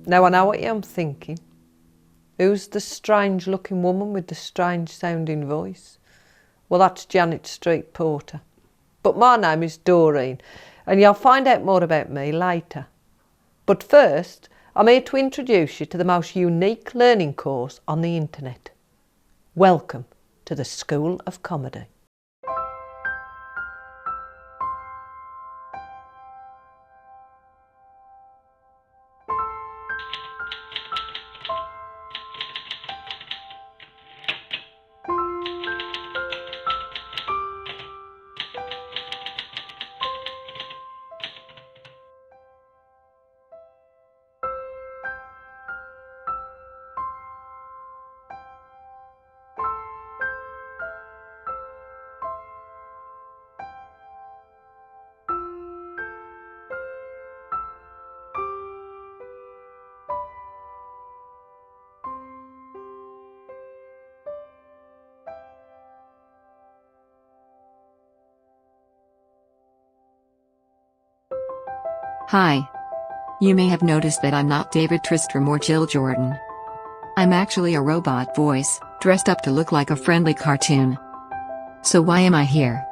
Now I know what you're thinking. Who's the strange-looking woman with the strange-sounding voice? Well, that's Janet Street Porter. But my name is Doreen, and you'll find out more about me later. But first, I'm here to introduce you to the most unique learning course on the internet. Welcome to the School of Comedy. Hi. You may have noticed that I'm not David Tristram or Jill Jordan. I'm actually a robot voice, dressed up to look like a friendly cartoon. So why am I here?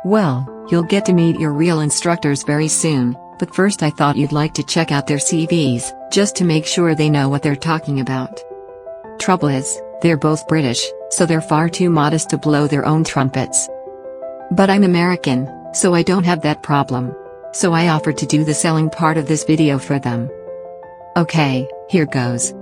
Well, you'll get to meet your real instructors very soon, but first I thought you'd like to check out their CVs, just to make sure they know what they're talking about. Trouble is, they're both British, so they're far too modest to blow their own trumpets. But I'm American, so I don't have that problem. So I offered to do the selling part of this video for them. Okay, here goes.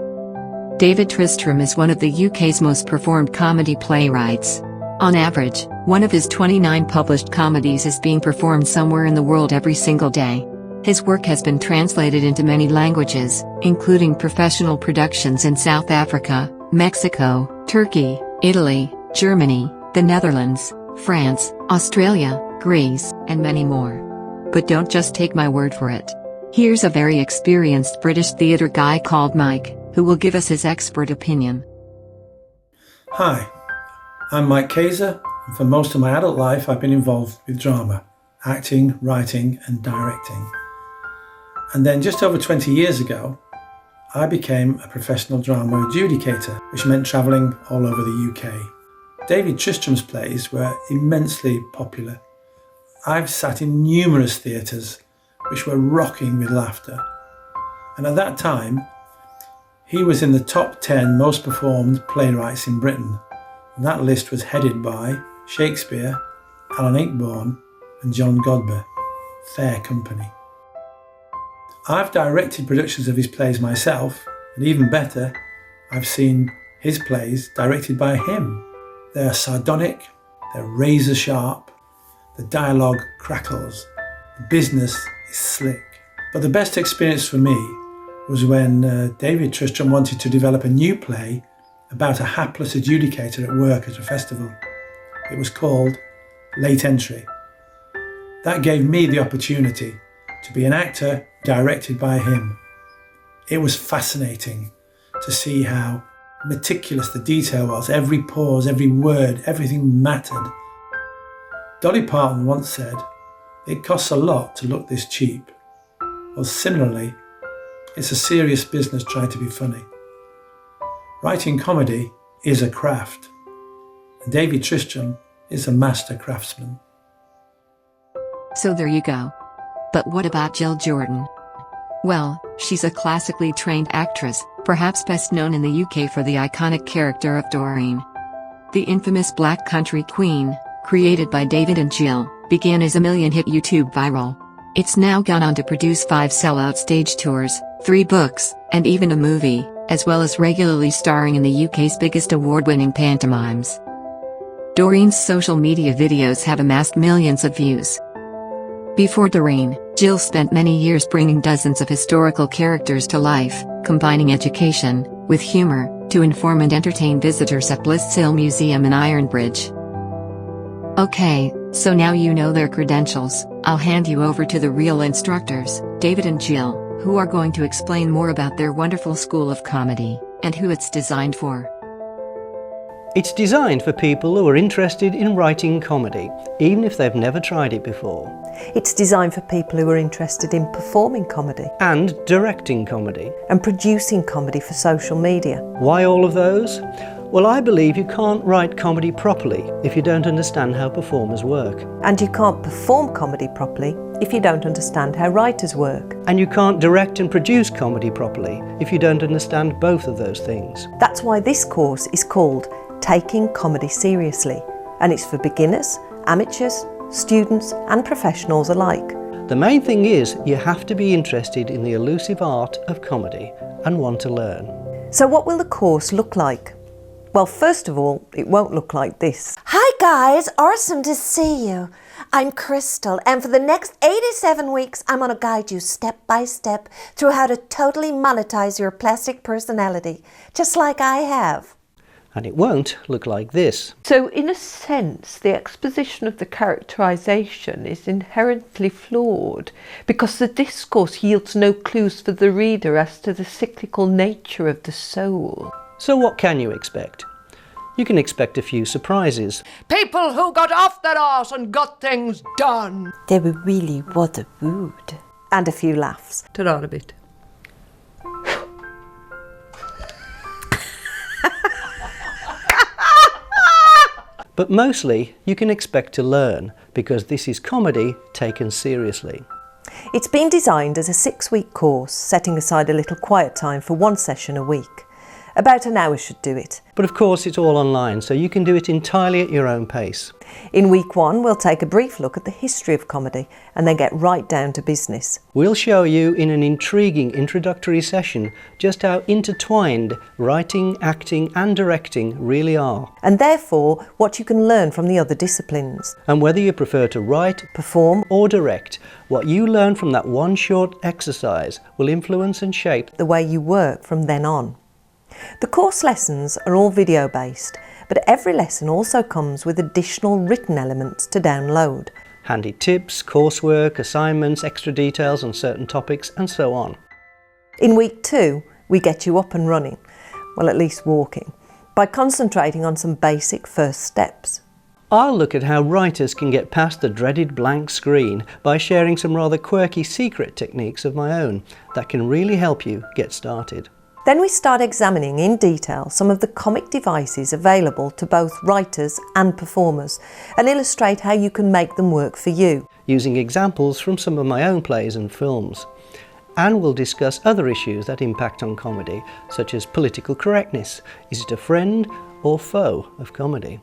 David Tristram is one of the UK's most performed comedy playwrights. On average, one of his 29 published comedies is being performed somewhere in the world every single day. His work has been translated into many languages, including professional productions in South Africa, Mexico, Turkey, Italy, Germany, the Netherlands, France, Australia, Greece, and many more. But don't just take my word for it. Here's a very experienced British theatre guy called Mike, who will give us his expert opinion. Hi, I'm Mike Kayser, and for most of my adult life I've been involved with drama, acting, writing and directing. And then just over 20 years ago, I became a professional drama adjudicator, which meant travelling all over the UK. David Tristram's plays were immensely popular. I've sat in numerous theatres which were rocking with laughter. And at that time, he was in the top 10 most performed playwrights in Britain. And that list was headed by Shakespeare, Alan Ayckbourn and John Godber. Fair company. I've directed productions of his plays myself, and even better, I've seen his plays directed by him. They're sardonic, they're razor sharp, the dialogue crackles, the business is slick. But the best experience for me was when David Tristram wanted to develop a new play about a hapless adjudicator at work at a festival. It was called Late Entry. That gave me the opportunity to be an actor directed by him. It was fascinating to see how meticulous the detail was. Every pause, every word, everything mattered. Dolly Parton once said, "It costs a lot to look this cheap." Well, similarly, it's a serious business trying to be funny. Writing comedy is a craft, and David Tristram is a master craftsman. So there you go. But what about Jill Jordan? Well, she's a classically trained actress, perhaps best known in the UK for the iconic character of Doreen. The infamous Black Country Queen, created by David and Jill, began as a million-hit YouTube viral. It's now gone on to produce 5 sellout stage tours, 3 books, and even a movie, as well as regularly starring in the UK's biggest award-winning pantomimes. Doreen's social media videos have amassed millions of views. Before Doreen, Jill spent many years bringing dozens of historical characters to life, combining education with humor to inform and entertain visitors at Bliss Hill Museum in Ironbridge. Okay, so now you know their credentials, I'll hand you over to the real instructors, David and Jill, who are going to explain more about their wonderful school of comedy, and who it's designed for. It's designed for people who are interested in writing comedy, even if they've never tried it before. It's designed for people who are interested in performing comedy And directing comedy. and producing comedy for social media. Why all of those? Well, I believe you can't write comedy properly if you don't understand how performers work. And you can't perform comedy properly if you don't understand how writers work. And you can't direct and produce comedy properly if you don't understand both of those things. That's why this course is called Taking Comedy Seriously, and it's for beginners, amateurs, students and professionals alike. The main thing is you have to be interested in the elusive art of comedy and want to learn. So what will the course look like? Well, first of all, it won't look like this. Hi guys, awesome to see you. I'm Crystal, and for the next 87 weeks I'm going to guide you step by step through how to totally monetize your plastic personality, just like I have. And it won't look like this. So in a sense, the exposition of the characterisation is inherently flawed because the discourse yields no clues for the reader as to the cyclical nature of the soul. So what can you expect? You can expect a few surprises. People who got off their arse and got things done. They were really rather rude. And a few laughs. Ta-da a bit. But mostly you can expect to learn because this is comedy taken seriously. It's been designed as a 6-week course, setting aside a little quiet time for one session a week. About an hour should do it. But of course it's all online, so you can do it entirely at your own pace. In week 1, we'll take a brief look at the history of comedy and then get right down to business. We'll show you in an intriguing introductory session just how intertwined writing, acting and directing really are. And therefore, what you can learn from the other disciplines. And whether you prefer to write, Perform or direct, what you learn from that one short exercise will influence and shape the way you work from then on. The course lessons are all video based, but every lesson also comes with additional written elements to download. handy tips, coursework, assignments, extra details on certain topics and so on. In week 2, we get you up and running, well at least walking, by concentrating on some basic first steps. I'll look at how writers can get past the dreaded blank screen by sharing some rather quirky secret techniques of my own that can really help you get started. Then we start examining in detail some of the comic devices available to both writers and performers and illustrate how you can make them work for you. Using examples from some of my own plays and films. And we'll discuss other issues that impact on comedy, such as political correctness. Is it a friend or foe of comedy?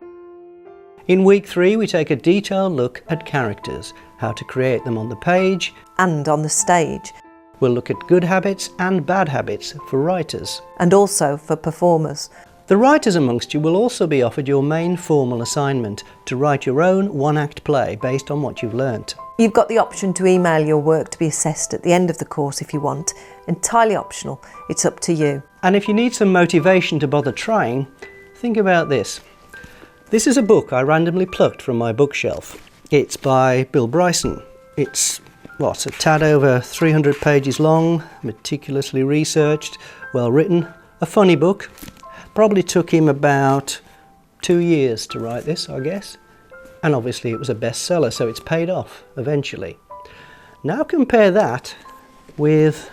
In week 3, we take a detailed look at characters, how to create them on the page And on the stage, We'll look at good habits and bad habits for writers. and also for performers. The writers amongst you will also be offered your main formal assignment to write your own one-act play based on what you've learnt. You've got the option to email your work to be assessed at the end of the course if you want. Entirely optional, it's up to you. And if you need some motivation to bother trying, think about this. This is a book I randomly plucked from my bookshelf. It's by Bill Bryson. It's a tad over 300 pages long, meticulously researched, well written, a funny book. Probably took him about 2 years to write this, I guess. And obviously it was a bestseller, so it's paid off eventually. Now compare that with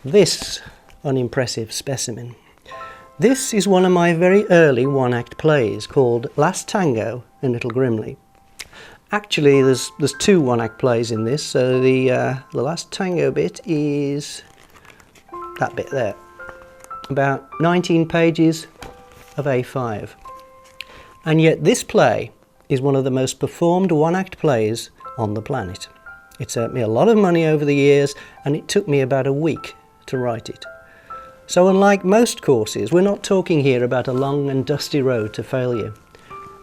this unimpressive specimen. This is one of my very early one-act plays called Last Tango in Little Grimley. Actually, there's 2 one-act plays in this, so the Last Tango bit is that bit there. About 19 pages of A5. And yet this play is one of the most performed one-act plays on the planet. It's earned me a lot of money over the years, and it took me about a week to write it. So unlike most courses, we're not talking here about a long and dusty road to failure.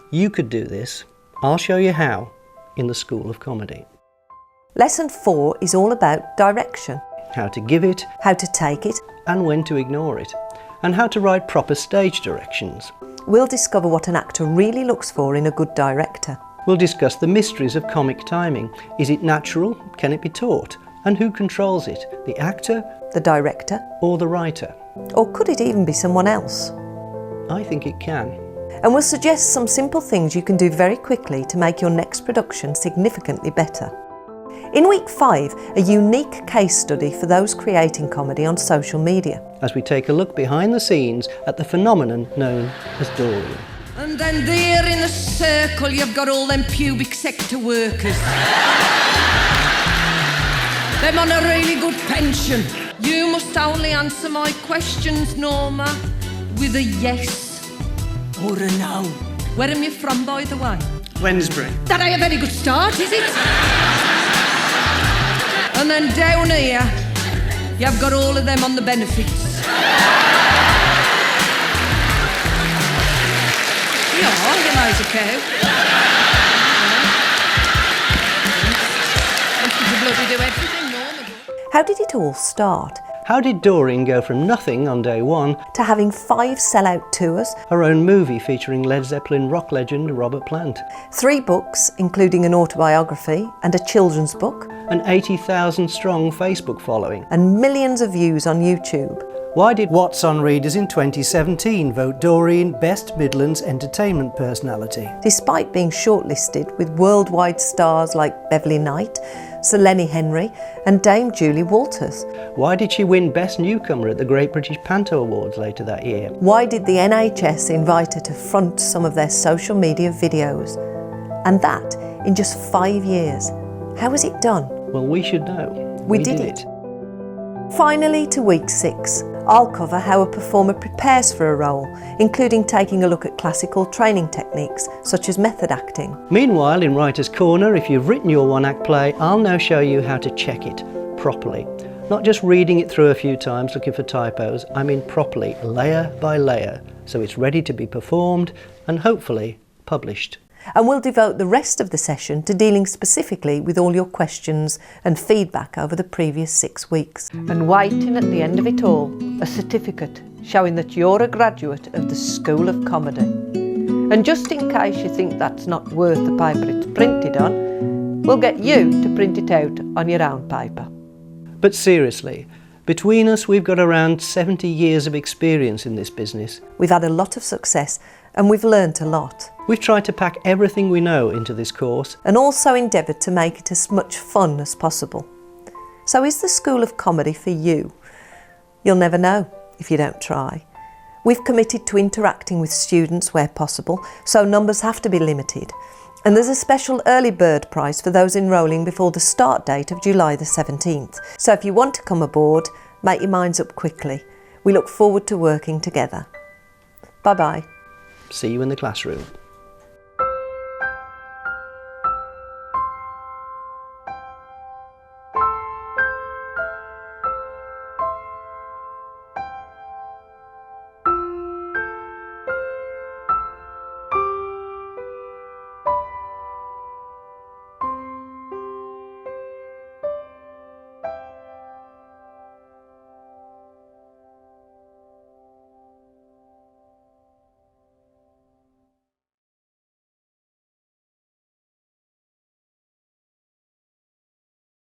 You could do this. I'll show you how in the School of Comedy. Lesson 4 is all about direction, How to give it how to take it. and when to ignore it, and how to write proper stage directions. We'll discover what an actor really looks for in a good director. We'll discuss the mysteries of comic timing. Is it natural? Can it be taught? And who controls it? The actor The director, or the writer? or could it even be someone else? I think it can. And we'll suggest some simple things you can do very quickly to make your next production significantly better. In week 5, a unique case study for those creating comedy on social media. As we take a look behind the scenes at the phenomenon known as Doreen. And then there in a circle you've got all them pubic sector workers. Them on a really good pension. You must only answer my questions, Norma, with a yes or a no. Where am you from, by the way? Wednesbury. That ain't a very good start, is it? And then down here, you've got all of them on the benefits. Yeah, you know as a cow. You bloody do everything, Norma. How did it all start? How did Doreen go from nothing on day 1 To having 5 sellout tours, her own movie featuring Led Zeppelin rock legend Robert Plant, 3 books, including an autobiography and a children's book, an 80,000 strong Facebook following? and millions of views on YouTube? Why did What's on Readers in 2017 vote Doreen Best Midlands Entertainment Personality? Despite being shortlisted with worldwide stars like Beverly Knight, Sir Lenny Henry and Dame Julie Walters? Why did she win Best Newcomer at the Great British Panto Awards later that year? Why did the NHS invite her to front some of their social media videos? And that in just 5 years. How was it done? Well, we should know. We did it. Finally, to week 6. I'll cover how a performer prepares for a role, including taking a look at classical training techniques, such as method acting. Meanwhile, in Writer's Corner, if you've written your one-act play, I'll now show you how to check it properly. Not just reading it through a few times looking for typos, I mean properly, layer by layer, so it's ready to be performed and hopefully published. And we'll devote the rest of the session to dealing specifically with all your questions and feedback over the previous 6 weeks. And waiting at the end of it all, a certificate showing that you're a graduate of the School of Comedy. And just in case you think that's not worth the paper it's printed on, we'll get you to print it out on your own paper. But seriously, between us we've got around 70 years of experience in this business. We've had a lot of success and we've learnt a lot. We've tried to pack everything we know into this course and also endeavoured to make it as much fun as possible. So is the School of Comedy for you? You'll never know if you don't try. We've committed to interacting with students where possible, so numbers have to be limited. And there's a special early bird prize for those enrolling before the start date of July the 17th. So if you want to come aboard, make your minds up quickly. We look forward to working together. Bye-bye. See you in the classroom.